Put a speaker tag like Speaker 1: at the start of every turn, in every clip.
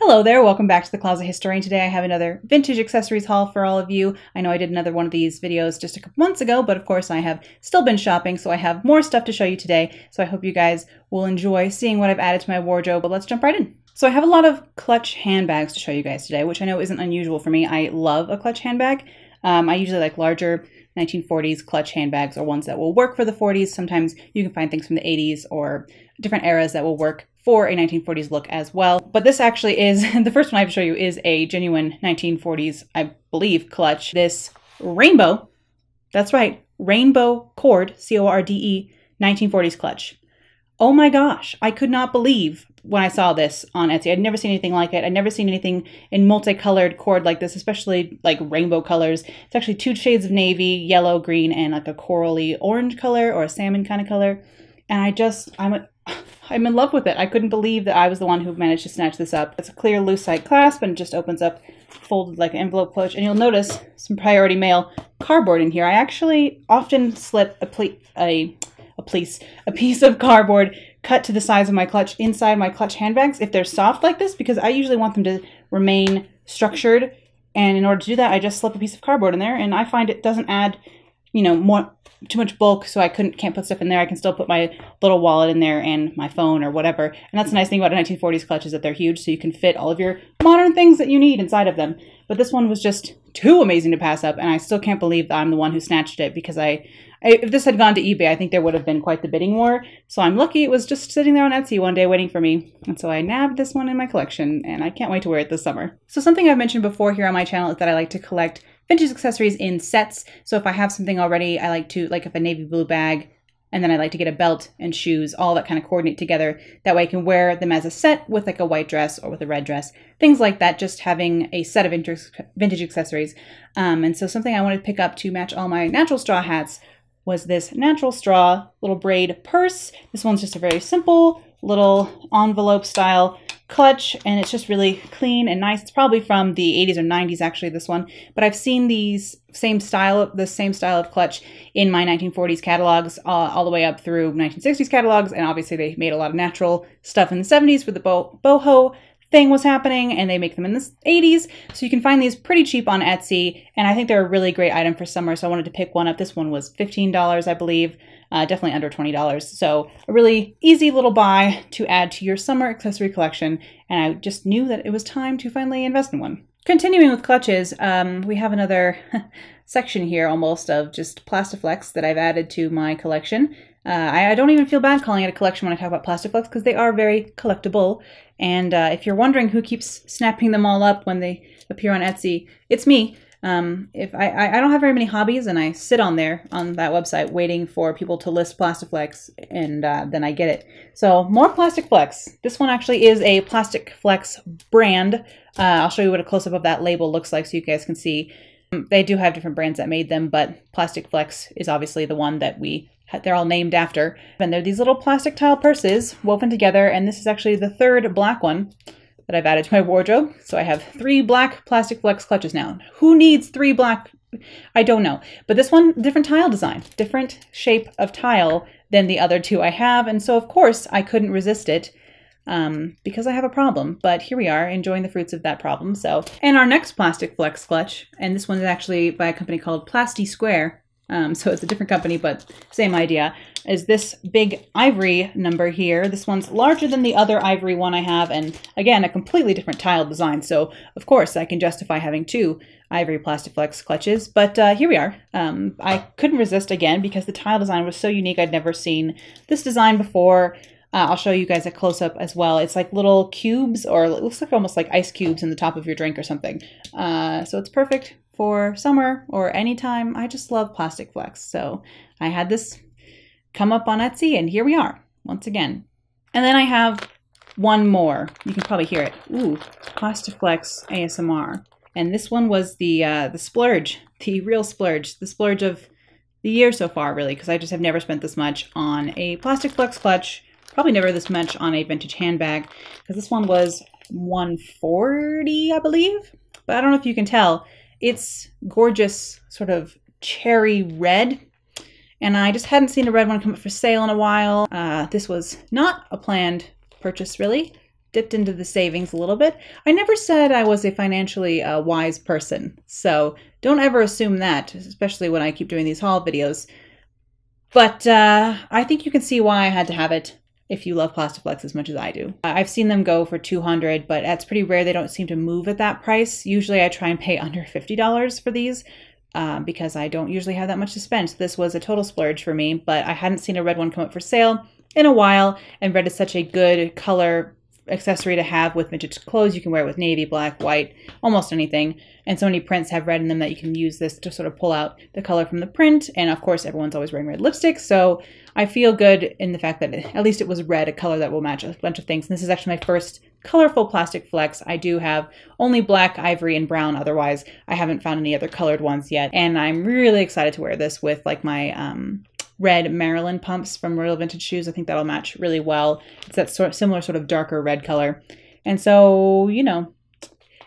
Speaker 1: Hello there, welcome back to the Closet Historian. Today I have another vintage accessories haul for all of you. I know I did another one of these videos just a couple months ago, but of course I have still been shopping, so I have more stuff to show you today. So I hope you guys will enjoy seeing what I've added to my wardrobe, but let's jump right in. So I have a lot of clutch handbags to show you guys today, which I know isn't unusual for me. I love a clutch handbag. I usually like larger 1940s clutch handbags or ones that will work for the 40s. Sometimes you can find things from the 80s or different eras that will work for a 1940s look as well. But this actually is, the first one I have to show you is a genuine 1940s, I believe, clutch. This rainbow, that's right, rainbow cord, C-O-R-D-E, 1940s clutch. Oh my gosh, I could not believe when I saw this on Etsy. I'd never seen anything like it. I'd never seen anything in multicolored cord like this, especially like rainbow colors. It's actually two shades of navy, yellow, green, and like a corally orange color or a salmon kind of color. And I'm in love with it. I couldn't believe that I was the one who managed to snatch this up. It's a clear loose side clasp and it just opens up folded like an envelope clutch. And you'll notice some priority mail cardboard in here. I actually often slip a piece of cardboard cut to the size of my clutch inside my clutch handbags if they're soft like this, because I usually want them to remain structured. And in order to do that, I just slip a piece of cardboard in there, and I find it doesn't add, you know, too much bulk, so I can't put stuff in there. I can still put my little wallet in there and my phone or whatever. And that's the nice thing about a 1940s clutch, is that they're huge, so you can fit all of your modern things that you need inside of them. But this one was just too amazing to pass up, and I still can't believe that I'm the one who snatched it, because if this had gone to eBay, I think there would have been quite the bidding war. So I'm lucky it was just sitting there on Etsy one day waiting for me. And so I nabbed this one in my collection, and I can't wait to wear it this summer. So something I've mentioned before here on my channel is that I like to collect vintage accessories in sets. So if I have something already, I like to, like if a navy blue bag, and then I like to get a belt and shoes, all that kind of coordinate together. That way I can wear them as a set with like a white dress or with a red dress, things like that, just having a set of vintage accessories. And so something I wanted to pick up to match all my natural straw hats was this natural straw little braid purse. This one's just a very simple little envelope style clutch, and it's just really clean and nice. It's probably from the 80s or 90s actually, this one, but I've seen the same style of clutch in my 1940s catalogs all the way up through 1960s catalogs, and obviously they made a lot of natural stuff in the 70s where the boho thing was happening, and they make them in the 80s. So you can find these pretty cheap on Etsy, and I think they're a really great item for summer, so I wanted to pick one up. This one was $15, I believe, definitely under $20. So a really easy little buy to add to your summer accessory collection, and I just knew that it was time to finally invest in one. Continuing with clutches, we have another section here almost of just plasticflex that I've added to my collection. I don't even feel bad calling it a collection when I talk about plasticflex, because they are very collectible. And if you're wondering who keeps snapping them all up when they appear on Etsy, it's me. If I don't have very many hobbies, and I sit on that website waiting for people to list plasticflex, and then I get it. So more plasticflex. This one actually is a plasticflex brand. I'll show you what a close-up of that label looks like so you guys can see. They do have different brands that made them, but plasticflex is obviously the one that they're all named after. And they're these little plastic tile purses woven together, and this is actually the third black one that I've added to my wardrobe. So I have 3 black plasticflex clutches now. Who needs 3 black? I don't know. But this one, different tile design, different shape of tile than the other 2 I have. And so of course I couldn't resist it because I have a problem. But here we are, enjoying the fruits of that problem. So, and our next plasticflex clutch, and this one is actually by a company called Plasti Square. So it's a different company, but same idea, is this big ivory number here. This one's larger than the other ivory one I have, and again, a completely different tile design. So of course I can justify having 2 ivory plasticflex clutches, but here we are. I couldn't resist again because the tile design was so unique. I'd never seen this design before. I'll show you guys a close-up as well. It's like little cubes, or it looks like almost like ice cubes in the top of your drink or something. So it's perfect for summer or anytime. I just love plasticflex. So I had this come up on Etsy, and here we are once again. And then I have one more. You can probably hear it. Ooh, plasticflex ASMR. And this one was the splurge, the real splurge, the splurge of the year so far, really, because I just have never spent this much on a plasticflex clutch. Probably never this much on a vintage handbag, because this one was $140, I believe. But I don't know if you can tell. It's gorgeous, sort of cherry red, and I just hadn't seen a red one come up for sale in a while. This was not a planned purchase, really. dipped into the savings a little bit. I never said I was a financially wise person, so don't ever assume that, especially when I keep doing these haul videos. But I think you can see why I had to have it if you love plasticflex as much as I do. I've seen them go for $200, but that's pretty rare. They don't seem to move at that price. Usually I try and pay under $50 for these because I don't usually have that much to spend. So this was a total splurge for me, but I hadn't seen a red one come up for sale in a while, and red is such a good color accessory to have with vintage clothes. You can wear it with navy, black, white, almost anything. And so many prints have red in them that you can use this to sort of pull out the color from the print. And of course, everyone's always wearing red lipstick. So I feel good in the fact that at least it was red, a color that will match a bunch of things. And this is actually my first colorful plastic flex. I do have only black, ivory, and brown. Otherwise, I haven't found any other colored ones yet. And I'm really excited to wear this with like my red Maryland pumps from Royal Vintage Shoes. I think that'll match really well. It's that similar sort of darker red color. And so, you know,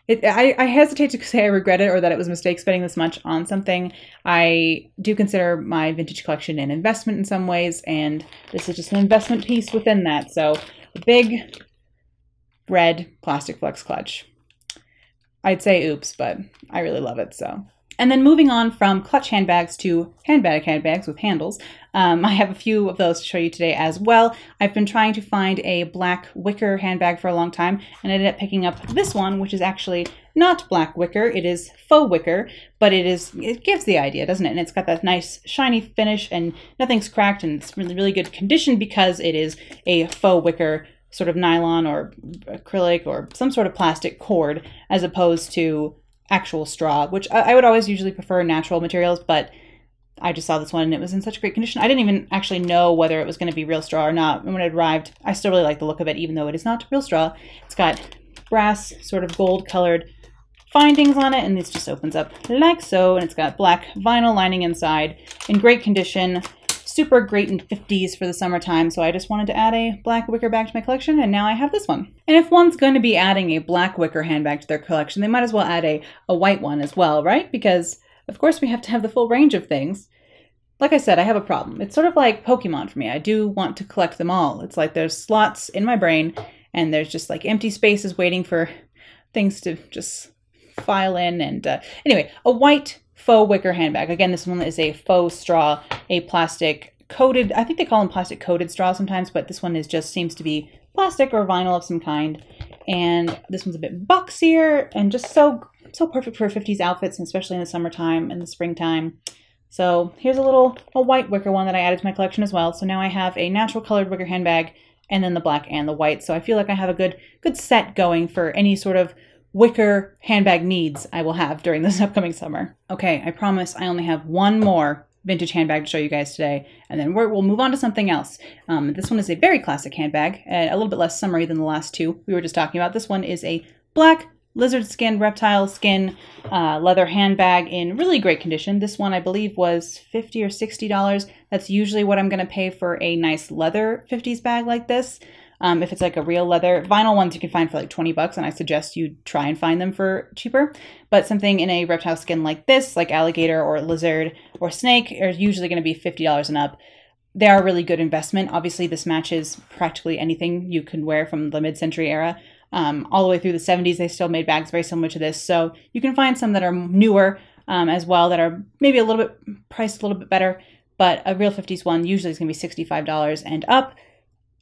Speaker 1: I hesitate to say I regret it or that it was a mistake spending this much on something. I do consider my vintage collection an investment in some ways, and this is just an investment piece within that. So a big red plastic flex clutch. I'd say oops, but I really love it, so. And then moving on from clutch handbags to handbags with handles, I have a few of those to show you today as well. I've been trying to find a black wicker handbag for a long time, and I ended up picking up this one, which is actually not black wicker. It is faux wicker, but it gives the idea, doesn't it? And it's got that nice shiny finish, and nothing's cracked, and it's really, really good condition because it is a faux wicker sort of nylon or acrylic or some sort of plastic cord, as opposed to actual straw, which I would always usually prefer natural materials, but I just saw this one and it was in such great condition. I didn't even actually know whether it was going to be real straw or not. And when it arrived, I still really like the look of it, even though it is not real straw. It's got brass, sort of gold colored findings on it, and this just opens up like so, and it's got black vinyl lining inside, in great condition, super great in 50s for the summertime. So I just wanted to add a black wicker bag to my collection, and now I have this one. And if one's going to be adding a black wicker handbag to their collection, they might as well add a white one as well, right? Because of course we have to have the full range of things. Like I said, I have a problem. It's sort of like Pokemon for me. I do want to collect them all. It's like there's slots in my brain, and there's just like empty spaces waiting for things to just file in. And anyway, a white faux wicker handbag. Again, this one is a faux straw, a plastic coated, I think they call them plastic coated straw sometimes, but this one seems to be plastic or vinyl of some kind. And this one's a bit boxier and just so perfect for 50s outfits, and especially in the summertime and the springtime. So here's a white wicker one that I added to my collection as well. So now I have a natural colored wicker handbag, and then the black and the white. So I feel like I have a good set going for any sort of wicker handbag needs I will have during this upcoming summer. Okay, I promise I only have one more vintage handbag to show you guys today, and then we'll move on to something else. This one is a very classic handbag, a little bit less summery than the last two we were just talking about. This one is a black lizard skin, reptile skin leather handbag in really great condition. This one I believe was $50 or $60. That's usually what I'm going to pay for a nice leather 50s bag like this. If it's like a real leather. Vinyl ones you can find for like 20 bucks, and I suggest you try and find them for cheaper. But something in a reptile skin like this, like alligator or lizard or snake, are usually going to be $50 and up. They are a really good investment. Obviously, this matches practically anything you can wear from the mid-century era. All the way through the 70s, they still made bags very similar to this. So you can find some that are newer as well, that are maybe a little bit priced a little bit better. But a real 50s one usually is going to be $65 and up.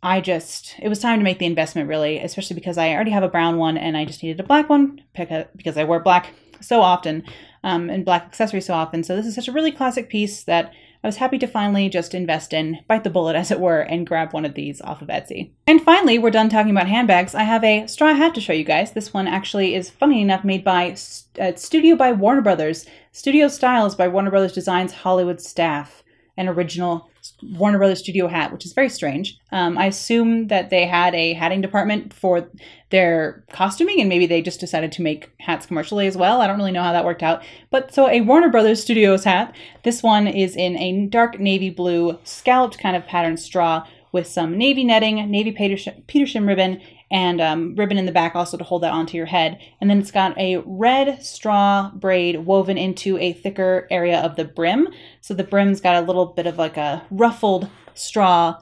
Speaker 1: It was time to make the investment, really, especially because I already have a brown one and I just needed a black one because I wear black so often and black accessories so often. So this is such a really classic piece that I was happy to finally just invest in, bite the bullet as it were, and grab one of these off of Etsy. And finally, we're done talking about handbags. I have a straw hat to show you guys. This one actually is, funny enough, made by Studio by Warner Brothers. Studio Styles by Warner Brothers Designs Hollywood staff. An original Warner Brothers studio hat, which is very strange. I assume that they had a hatting department for their costuming, and maybe they just decided to make hats commercially as well. I don't really know how that worked out. But so a Warner Brothers Studios hat. This one is in a dark navy blue scalloped kind of pattern straw with some navy netting, navy Petersham ribbon, and ribbon in the back also to hold that onto your head. And then it's got a red straw braid woven into a thicker area of the brim. So the brim's got a little bit of like a ruffled straw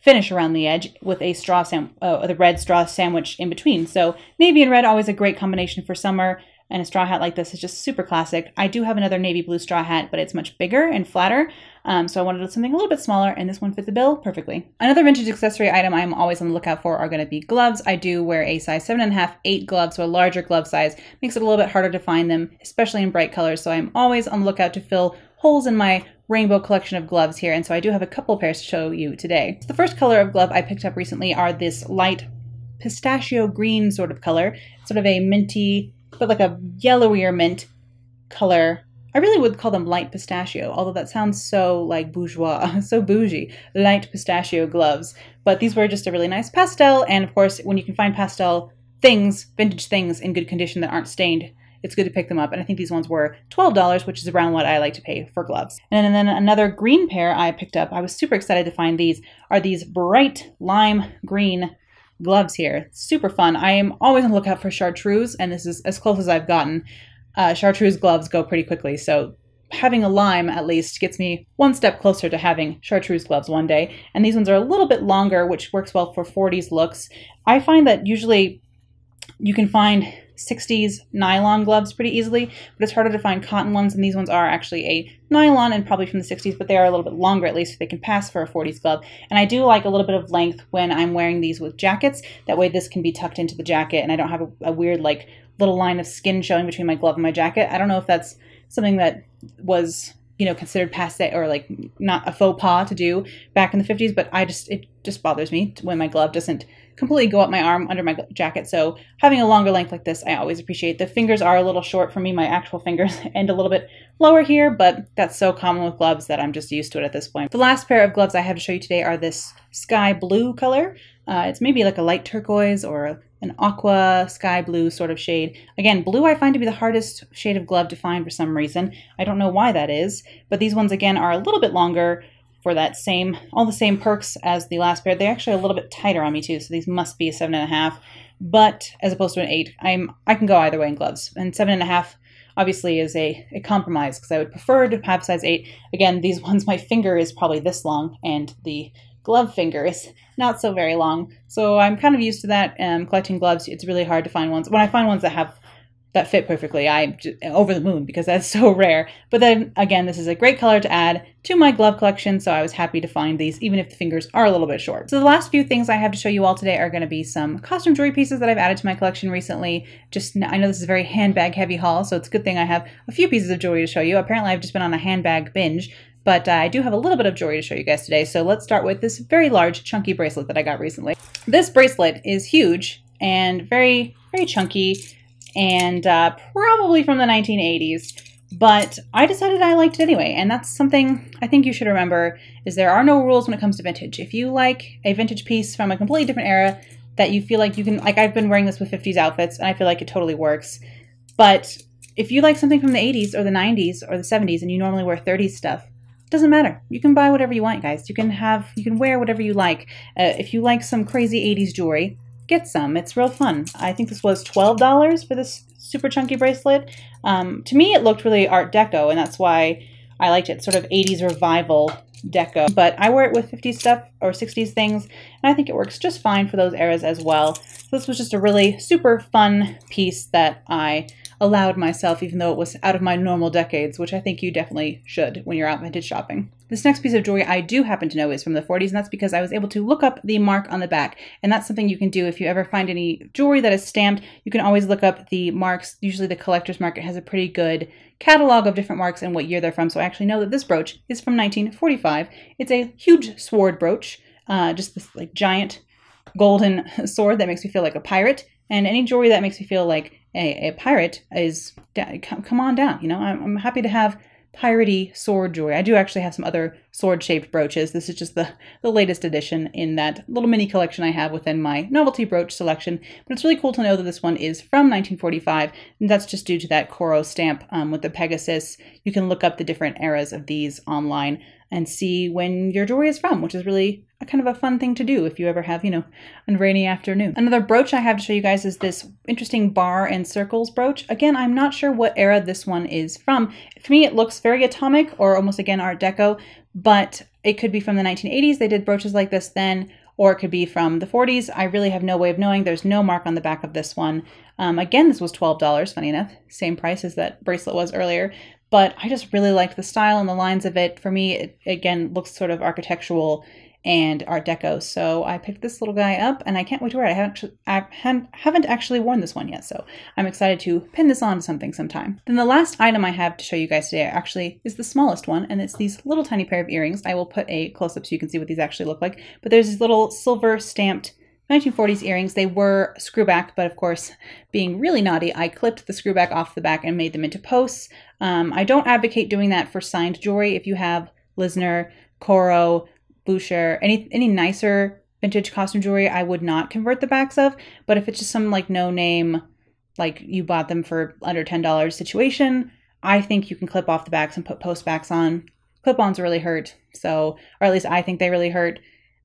Speaker 1: finish around the edge with a the red straw sandwich in between. So navy and red, always a great combination for summer. And a straw hat like this is just super classic. I do have another navy blue straw hat, but it's much bigger and flatter. So I wanted something a little bit smaller, and this one fit the bill perfectly. Another vintage accessory item I'm always on the lookout for are going to be gloves. I do wear a size 7.5, 8 gloves, so a larger glove size. Makes it a little bit harder to find them, especially in bright colors. So I'm always on the lookout to fill holes in my rainbow collection of gloves here. And so I do have a couple of pairs to show you today. So the first color of glove I picked up recently are this light pistachio green sort of color. It's sort of a minty, but like a yellowier mint color. I really would call them light pistachio, although that sounds so like bourgeois, so bougie. Light pistachio gloves. But these were just a really nice pastel, and of course, when you can find pastel things, vintage things in good condition that aren't stained, it's good to pick them up. And I think these ones were $12, which is around what I like to pay for gloves. And then another green pair I picked up, I was super excited to find these, are these bright lime green gloves here. Super fun. I am always on the lookout for chartreuse, and this is as close as I've gotten. Chartreuse gloves go pretty quickly, so having a lime at least gets me one step closer to having chartreuse gloves one day. And these ones are a little bit longer, which works well for 40s looks. I find that usually you can find 60s nylon gloves pretty easily, but it's harder to find cotton ones, and these ones are actually a nylon and probably from the 60s, but they are a little bit longer at least, so they can pass for a 40s glove. And I do like a little bit of length when I'm wearing these with jackets. That way this can be tucked into the jacket, and I don't have a weird like little line of skin showing between my glove and my jacket. I don't know if that's something that was, you know, considered passe or like not a faux pas to do back in the 50s, but it just bothers me when my glove doesn't completely go up my arm under my jacket. So having a longer length like this, I always appreciate. The fingers are a little short for me. My actual fingers end a little bit lower here, but that's so common with gloves that I'm just used to it at this point. The last pair of gloves I have to show you today are this sky blue color. It's maybe like a light turquoise or an aqua sky blue sort of shade. Again, blue I find to be the hardest shade of glove to find for some reason. I don't know why that is, but these ones again are a little bit longer for that all the same perks as the last pair. They're actually a little bit tighter on me too, so these must be a 7.5, but as opposed to an 8. I can go either way in gloves, and 7.5 obviously is a compromise because I would prefer to have size 8. Again, these ones, my finger is probably this long, and the glove finger is not so very long, so I'm kind of used to that. Collecting gloves, it's really hard to find ones. When I find ones that fit perfectly, I'm just over the moon because that's so rare. But then again, this is a great color to add to my glove collection, so I was happy to find these even if the fingers are a little bit short. So the last few things I have to show you all today are going to be some costume jewelry pieces that I've added to my collection recently. I know this is a very handbag heavy haul, so it's a good thing I have a few pieces of jewelry to show you. Apparently I've just been on a handbag binge, but I do have a little bit of jewelry to show you guys today. So let's start with this very large chunky bracelet that I got recently. This bracelet is huge and very, very chunky, and probably from the 1980s, but I decided I liked it anyway. And that's something I think you should remember, is there are no rules when it comes to vintage. If you like a vintage piece from a completely different era that you feel like you can, like I've been wearing this with 50s outfits and I feel like it totally works, but if you like something from the 80s or the 90s or the 70s and you normally wear 30s stuff, it doesn't matter. You can buy whatever you want, guys. You can wear whatever you like. If you like some crazy 80s jewelry, get some. It's real fun. I think this was $12 for this super chunky bracelet. To me, it looked really Art Deco, and that's why I liked it. Sort of 80s revival deco. But I wear it with 50s stuff or 60s things, and I think it works just fine for those eras as well. So this was just a really super fun piece that I allowed myself, even though it was out of my normal decades, which I think you definitely should when you're out vintage shopping. This next piece of jewelry I do happen to know is from the 40s, and that's because I was able to look up the mark on the back. And that's something you can do if you ever find any jewelry that is stamped. You can always look up the marks. Usually the collector's market has a pretty good catalog of different marks and what year they're from. So I actually know that this brooch is from 1945. It's a huge sword brooch, just this like giant golden sword that makes me feel like a pirate. And any jewelry that makes me feel like a pirate is, come on down. You know, I'm happy to have piratey sword jewelry. I do actually have some other sword-shaped brooches. This is just the latest addition in that little mini collection I have within my novelty brooch selection. But it's really cool to know that this one is from 1945, and that's just due to that Coro stamp with the Pegasus. You can look up the different eras of these online and see when your jewelry is from, which is really a kind of a fun thing to do if you ever have, you know, a rainy afternoon. Another brooch I have to show you guys is this interesting bar and circles brooch. Again, I'm not sure what era this one is from. For me, it looks very atomic or almost, again, Art Deco, but It could be from the 1980s. They did brooches like this then, or it could be from the 40s. I really have no way of knowing. There's no mark on the back of this one. Again, this was $12, funny enough. Same price as that bracelet was earlier. But I just really liked the style and the lines of it. For me, it again looks sort of architectural and Art Deco. So I picked this little guy up and I can't wait to wear it. I haven't actually worn this one yet, so I'm excited to pin this on to something sometime. Then the last item I have to show you guys today actually is the smallest one, and it's these little tiny pair of earrings. I will put a close-up so you can see what these actually look like. But there's these little silver stamped 1940s earrings. They were screw back, but of course, being really naughty, I clipped the screw back off the back and made them into posts. I don't advocate doing that for signed jewelry. If you have Lisner, Coro, Boucher, any nicer vintage costume jewelry, I would not convert the backs of. But if it's just some like no name, like you bought them for under $10 situation, I think you can clip off the backs and put post backs on. Clip-ons really hurt, so, or at least I think they really hurt.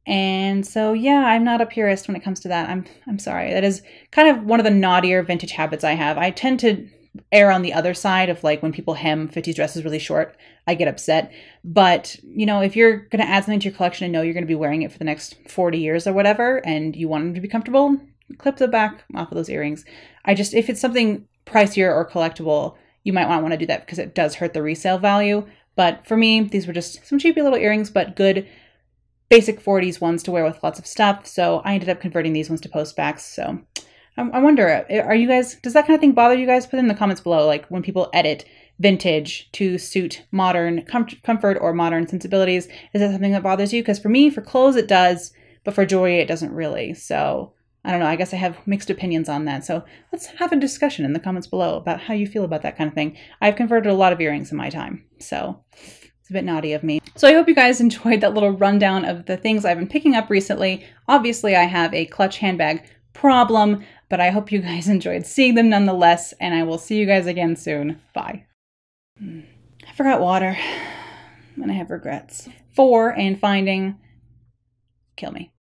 Speaker 1: And so yeah, I'm not a purist when it comes to that. I'm sorry. That is kind of one of the naughtier vintage habits I have. I tend to err on the other side of like when people hem 50s dresses really short, I get upset. But, you know, if you're going to add something to your collection and know you're going to be wearing it for the next 40 years or whatever, and you want them to be comfortable, clip the back off of those earrings. If it's something pricier or collectible, you might want to do that because it does hurt the resale value. But for me, these were just some cheapy little earrings, but good basic 40s ones to wear with lots of stuff. So I ended up converting these ones to post backs. So I wonder, does that kind of thing bother you guys? Put it in the comments below, like when people edit vintage to suit modern comfort or modern sensibilities. Is that something that bothers you? Because for me, for clothes, it does, but for jewelry, it doesn't really. So I don't know. I guess I have mixed opinions on that. So let's have a discussion in the comments below about how you feel about that kind of thing. I've converted a lot of earrings in my time, so it's a bit naughty of me. So I hope you guys enjoyed that little rundown of the things I've been picking up recently. Obviously, I have a clutch handbag problem, but I hope you guys enjoyed seeing them nonetheless, and I will see you guys again soon. Bye. I forgot water, and I have regrets. 4 and finding, kill me.